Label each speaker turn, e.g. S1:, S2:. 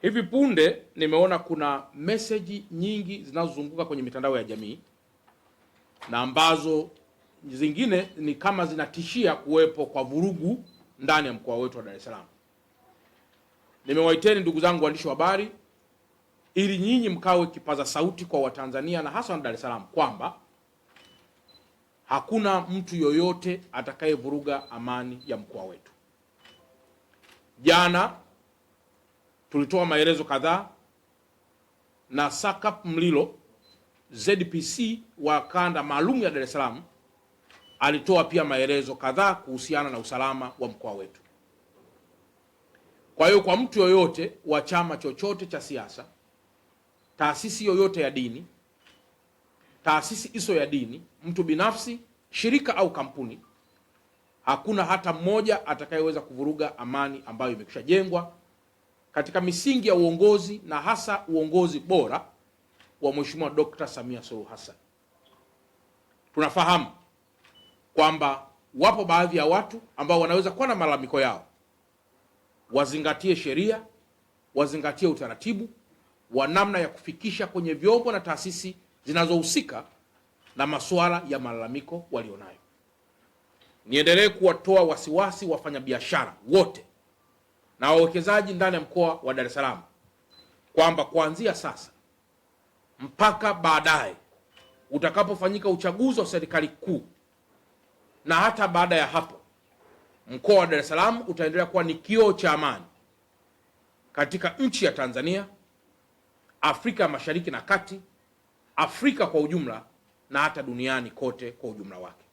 S1: Hivi punde nimeona kuna meseji nyingi zinazozunguka kwenye mitandao ya jamii na ambazo zingine ni kama zinatishia kuwepo kwa vurugu ndani ya mkoa wetu wa Dar es Salaam. Nimewaiteni ndugu zangu waandishi wa habari ili nyinyi mkawe kipaza sauti kwa Watanzania na hasa wa Dar es Salaam kwamba hakuna mtu yoyote atakayevuruga amani ya mkoa wetu. Jana tulitoa maelezo kadhaa na SACP Mlilo ZPC wa kanda maalum ya Dar es Salaam alitoa pia maelezo kadhaa kuhusiana na usalama wa mkoa wetu. Kwa hiyo kwa mtu yoyote wa chama chochote cha siasa, taasisi yoyote ya dini, taasisi iso ya dini, mtu binafsi, shirika au kampuni, hakuna hata mmoja atakayeweza kuvuruga amani ambayo imekushajengwa katika misingi ya uongozi na hasa uongozi bora wa Mheshimiwa Dr. Samia Suluhu Hassan. Tunafahamu kwamba wapo baadhi ya watu ambao wanaweza kuwa na malalamiko yao. Wazingatie sheria, wazingatie utaratibu wa namna ya kufikisha kwenye vyombo na taasisi zinazohusika na masuala ya malalamiko walionayo. Niendelee kuwatoa wasiwasi wafanyabiashara wote na wawekezaji ndani ya mkoa wa Dar es Salaam kwamba kuanzia sasa mpaka baadaye utakapofanyika uchaguzi wa serikali kuu na hata baada ya hapo, mkoa wa Dar es Salaam utaendelea kuwa ni kioo cha amani katika nchi ya Tanzania, Afrika ya Mashariki na Kati, Afrika kwa ujumla na hata duniani kote kwa ujumla wake.